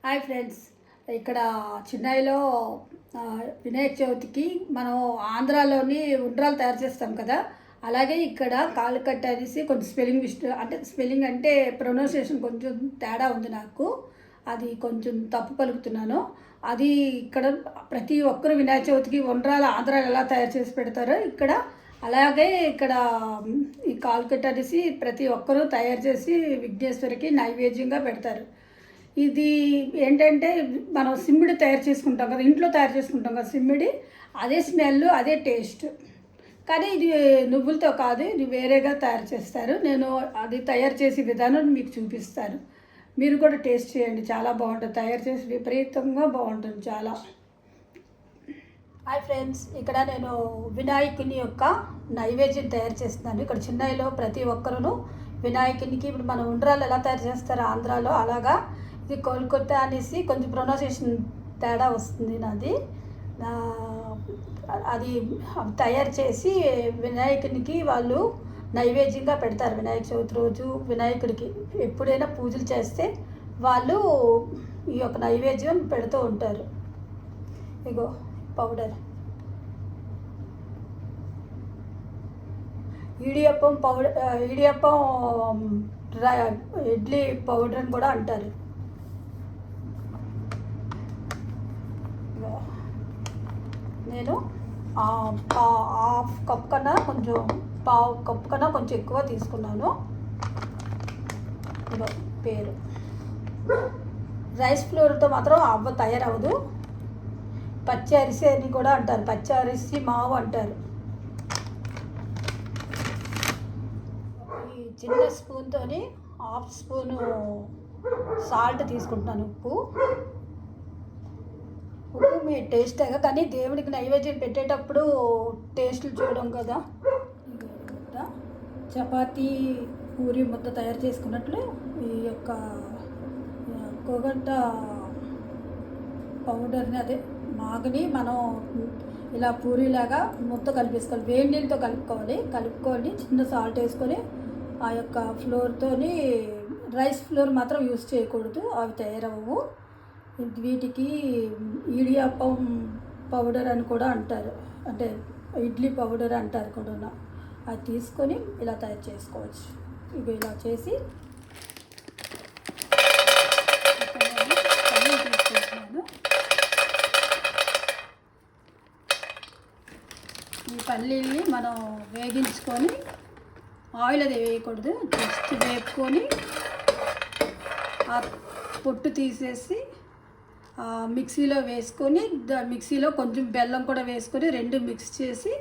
Hi friends, ఇక్కడ చెన్నైలో వినాయక చవితికి మనం ఆంధ్రాలోని ఉండ్రాలు తయారు చేస్తాం కదా. అలాగే ఇక్కడ కాలుకట్ట అనేసి కొంచెం స్పెల్లింగ్ అంటే ప్రొనౌన్సియేషన్ కొంచెం తేడా ఉంది నాకు. అది కొంచెం తప్పు పలుకుతున్నాను. అది ఇక్కడ ప్రతి ఒక్కరు వినాయక చవితికి ఉండ్రాలు ఆంధ్రాలో ఎలా తయారు చేసి పెడతారో ఇక్కడ అలాగే ఇక్కడ ఈ కాలుకట్ట అనేసి ప్రతి ఒక్కరూ తయారు చేసి విఘ్నేశ్వరికి నైవేద్యంగా పెడతారు. ఇది ఏంటంటే మనం సిమ్మిడి తయారు చేసుకుంటాం కదా, ఇంట్లో తయారు చేసుకుంటాం కదా సిమ్మిడి, అదే స్మెల్ అదే టేస్ట్. కానీ ఇది నువ్వులతో కాదు, ఇది వేరేగా తయారు చేస్తారు. నేను అది తయారు చేసే విధానం మీకు చూపిస్తాను. మీరు కూడా టేస్ట్ చేయండి, చాలా బాగుంటుంది. తయారు చేసి విపరీతంగా బాగుంటుంది చాలా. హాయ్ ఫ్రెండ్స్, ఇక్కడ నేను వినాయకుని యొక్క నైవేద్యం తయారు చేస్తున్నాను. ఇక్కడ చెన్నైలో ప్రతి ఒక్కరూ వినాయకునికి ఇప్పుడు మనం ఉండ్రాలు ఎలా తయారు చేస్తారో ఆంధ్రాలో అలాగా ఇది కోల్కతా అనేసి కొంచెం ప్రొనౌన్సియేషన్ తేడా వస్తుంది నాది. అది తయారు చేసి వినాయకునికి వాళ్ళు నైవేద్యంగా పెడతారు. వినాయక చవితి రోజు వినాయకుడికి ఎప్పుడైనా పూజలు చేస్తే వాళ్ళు ఈ యొక్క నైవేద్యం పెడుతూ ఉంటారు. ఇగో powder, idiyappam powder, idli powder అని కూడా అంటారు. నేను హాఫ్ కప్ కన్నా పావు కప్ కన్నా కొంచెం ఎక్కువ తీసుకున్నాను. పేరు రైస్ ఫ్లోర్తో మాత్రం తయారవ్వదు. పచ్చి అరిసి అని కూడా అంటారు, పచ్చి అరిసి మావు అంటారు. ఈ చిన్న స్పూన్తో హాఫ్ స్పూను సాల్ట్ తీసుకుంటున్నాను. ఉప్పు మీ టేస్ట్ కానీ దేవుడికి నైవేద్యం పెట్టేటప్పుడు టేస్ట్లు చూడడం కదా. చపాతీ పూరి ముద్ద తయారు చేసుకున్నట్లు ఈ యొక్క కోగంట పౌడర్ని అదే మాగని మనం ఇలా పూరిలాగా ముద్ద కలిపేసుకోవాలి. వేడి నీళ్ళతో కలుపుకొని చిన్న సాల్ట్ వేసుకొని ఆ యొక్క ఫ్లోర్తోని రైస్ ఫ్లోర్ మాత్రం యూస్ చేయకూడదు, అవి తయారవ్వవు. వీటికి ఇడియప్పం పౌడర్ అని కూడా అంటారు, అంటే ఇడ్లీ పౌడర్ అంటారు కూడా. అది తీసుకొని ఇలా తయారు చేసుకోవచ్చు. ఇవి ఇలా చేసి తీసుకుంటున్నాను. ఈ పల్లీల్ని మనం వేగించుకొని, ఆయిల్ అది వేయకూడదు, జస్ట్ వేపుకొని ఆ పొట్టు తీసేసి మిక్సీలో వేసుకొని మిక్సీలో కొంచెం బెల్లం కూడా వేసుకొని రెండు మిక్స్ చేసి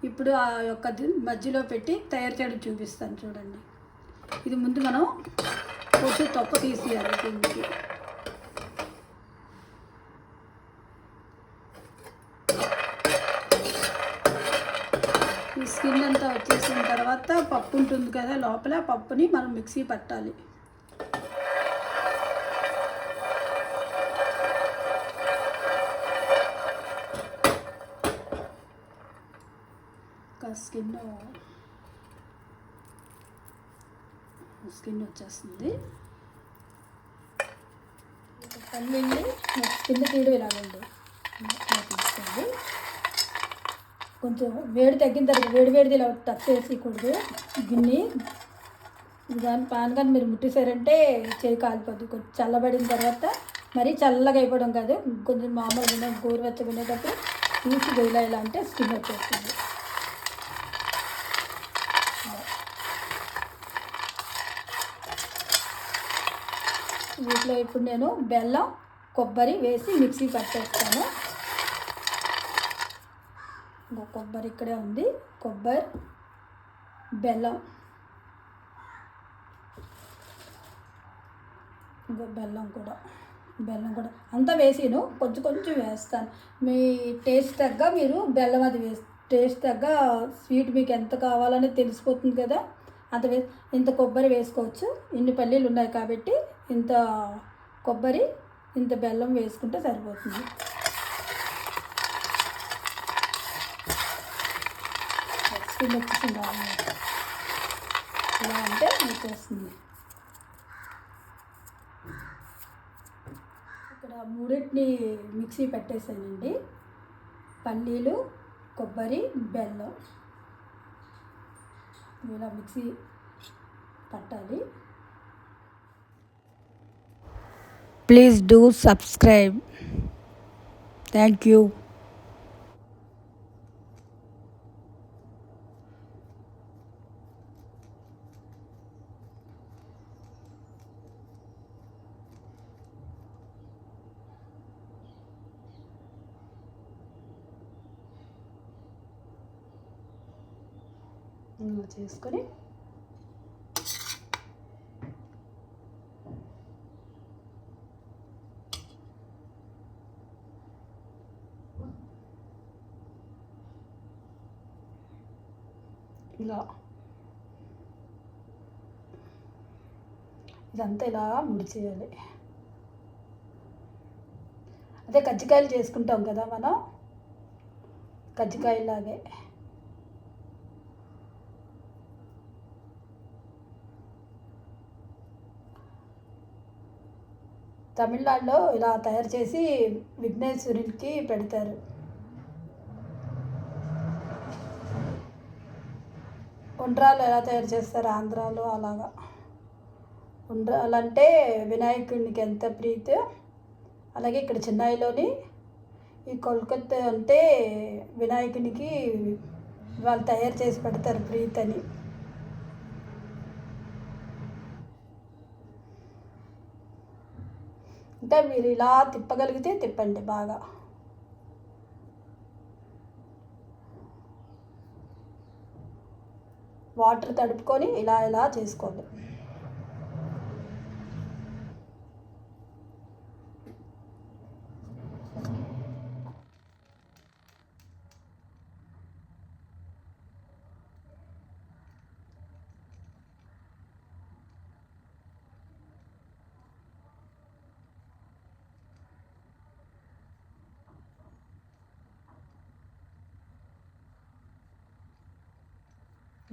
ఇప్పుడు ఆ యొక్క మధ్యలో పెట్టి తయారు చేయడం చూపిస్తాను చూడండి. ఇది ముందు మనం పొట్టు తొక్క తీసేయాలి. దీనికి ఈ స్కిన్ అంతా వచ్చేసిన తర్వాత పప్పు ఉంటుంది కదా లోపల, పప్పుని మనం మిక్సీ పట్టాలి. స్కిన్ వచ్చేస్తుంది. పల్లీని స్కిన్ తీయడం ఇలాగండి తీసుకోండి. కొంచెం వేడి తగ్గిన తర్వాత వేడిది ఇలా టచ్ చేసేయకూడదు గిన్నె. దాని పాన్ కానీ మీరు ముట్టేశారంటే చేయి కాలిపోద్ది. కొంచెం చల్లబడిన తర్వాత మరీ చల్లగా అయిపోవడం కాదు, కొంచెం మామూలుగా గోరువెచ్చగా ఉండేటప్పుడు తీసి ఇలా అంటే స్కిన్ వచ్చేస్తుంది. వీటిలో ఇప్పుడు నేను బెల్లం కొబ్బరి వేసి మిక్సీ పట్టేస్తాను. కొబ్బరి ఇక్కడే ఉంది, కొబ్బరి బెల్లం, బెల్లం కూడా అంతా వేసిను కొంచెం వేస్తాను. మీ టేస్ట్ తగ్గ మీరు బెల్లం అది టేస్ట్ తగ్గ స్వీట్ మీకు ఎంత కావాలని తెలిసిపోతుంది కదా, అంత ఇంత కొబ్బరి వేసుకోవచ్చు. ఇన్ని పల్లీలు ఉన్నాయి కాబట్టి ఇంత కొబ్బరి ఇంత బెల్లం వేసుకుంటే సరిపోతుంది. స్కిన్ వచ్చేసింది ఇలా అంటే వచ్చేస్తుంది. ఇలా మూడింటిని మిక్సీ పెట్టేసానండి. పల్లీలు, కొబ్బరి, బెల్లం ఇలా మిక్సీ పట్టాలి. Please do subscribe. Thank you. ఇలా చేసుకొని ఇలా ఇదంతా ఇలా ముడి చేయాలి. అదే కజ్జికాయలు చేసుకుంటాం కదా మనం, కజ్జికాయలాగే. తమిళనాడులో ఇలా తయారు చేసి విఘ్నేశ్వరునికి పెడతారు. ఉండ్రాలు ఎలా తయారు చేస్తారు ఆంధ్రాలో అలాగా. ఉండ్రాలు అంటే వినాయకుడికి ఎంత ప్రీతి, అలాగే ఇక్కడ చెన్నైలోని ఈ కోల్కత్తా అంటే వినాయకునికి వాళ్ళు తయారు చేసి పెడతారు ప్రీతి అని. ఇంకా మీరు ఇలా తిప్పగలిగితే తిప్పండి బాగా. వాటర్ తడుపుకొని ఇలా ఇలా చేసుకోండి.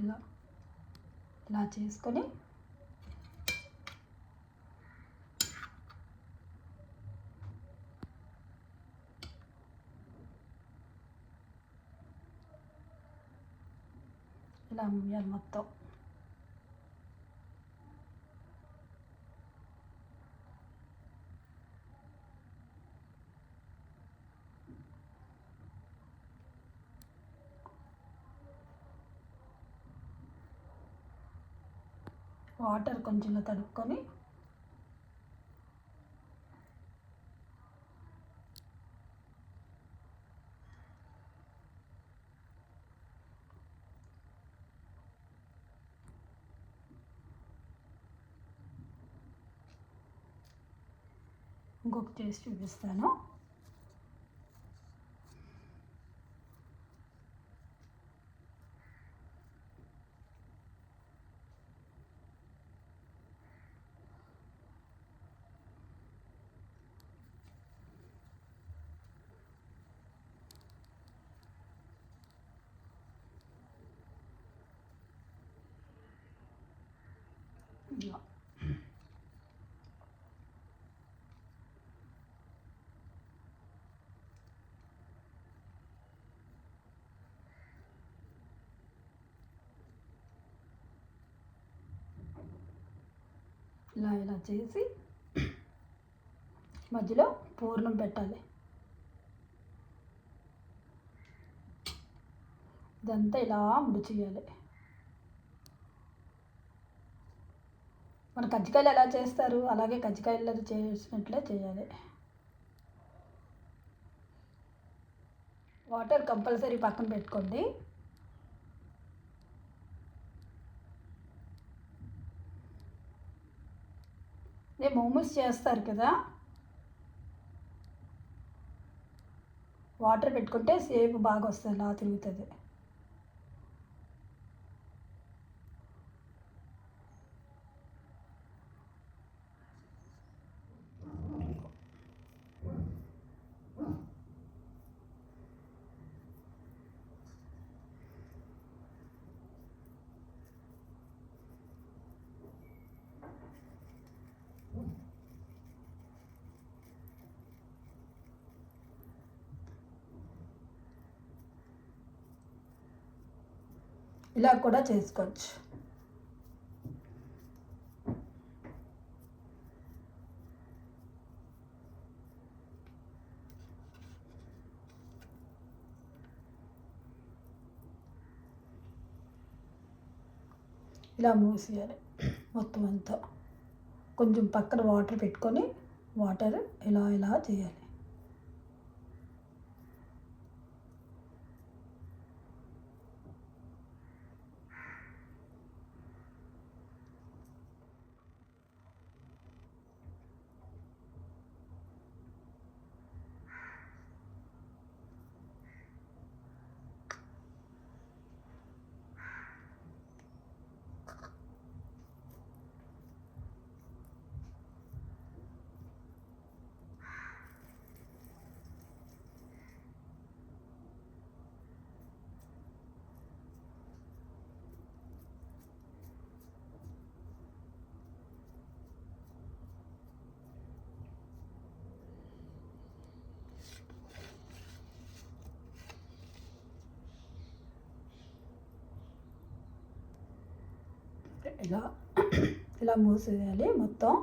ఇలా ఇలా చేసుకొని ఇలా ముయ్యాలి మొత్తం. వాటర్ కొంచెం తడుపుకొని ఇంకొక చేసి చూపిస్తాను. ఇలా ఇలా ఇలా చేసి మధ్యలో పూర్ణం పెట్టాలి. ఇదంతా ఇలా ముడి చేయాలి. మన కజ్జికాయలు ఎలా చేస్తారు అలాగే కజ్జికాయలు చేసినట్లే చేయాలి. వాటర్ కంపల్సరీ పక్కన పెట్టుకోండి. మోమోస్ చేస్తారు కదా, వాటర్ పెట్టుకుంటే సేపు బాగా వస్తుంది, అలా తిరుగుతుంది. ఇలా కూడా చేసుకోవచ్చు. ఇలా మూసేయాలి మొత్తం అంతా. కొంచెం పక్కన వాటర్ పెట్టుకొని వాటర్ ఇలా ఇలా చేయాలి. ఇలా ఇలా మూసేయాలి మొత్తం.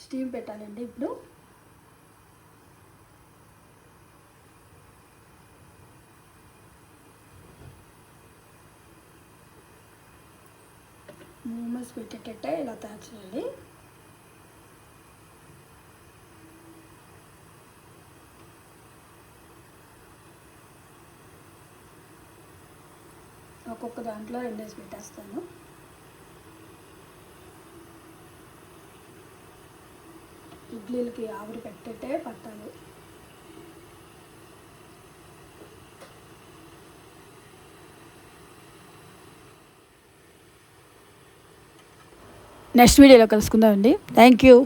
స్టీమ్ పెట్టాలండి ఇప్పుడు. మూమెంట్స్ పెట్టేటట్టే ఇలా తయారు చేయాలి. ఒక్కొక్క దాంట్లో 2 వేసి పెట్టేస్తాను. ఇడ్లీలకి ఆవిరి పెట్టేటే పట్టాలి. నెక్స్ట్ వీడియోలో కలుసుకుందామండి. Thank you.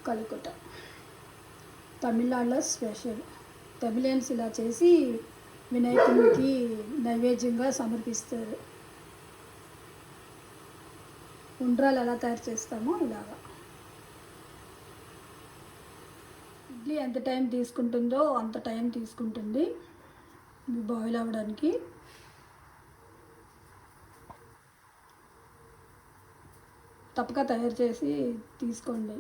కలుకుట తమిళనాడులో స్పెషల్. తమిళియన్స్ ఇలా చేసి వినాయకునికి నైవేద్యంగా సమర్పిస్తారు. ఉండ్రాలు ఎలా తయారు చేస్తామో ఇలాగా. ఇడ్లీ ఎంత టైం తీసుకుంటుందో అంత టైం తీసుకుంటుంది బాయిల్ అవ్వడానికి. తప్పక తయారు చేసి తీసుకోండి.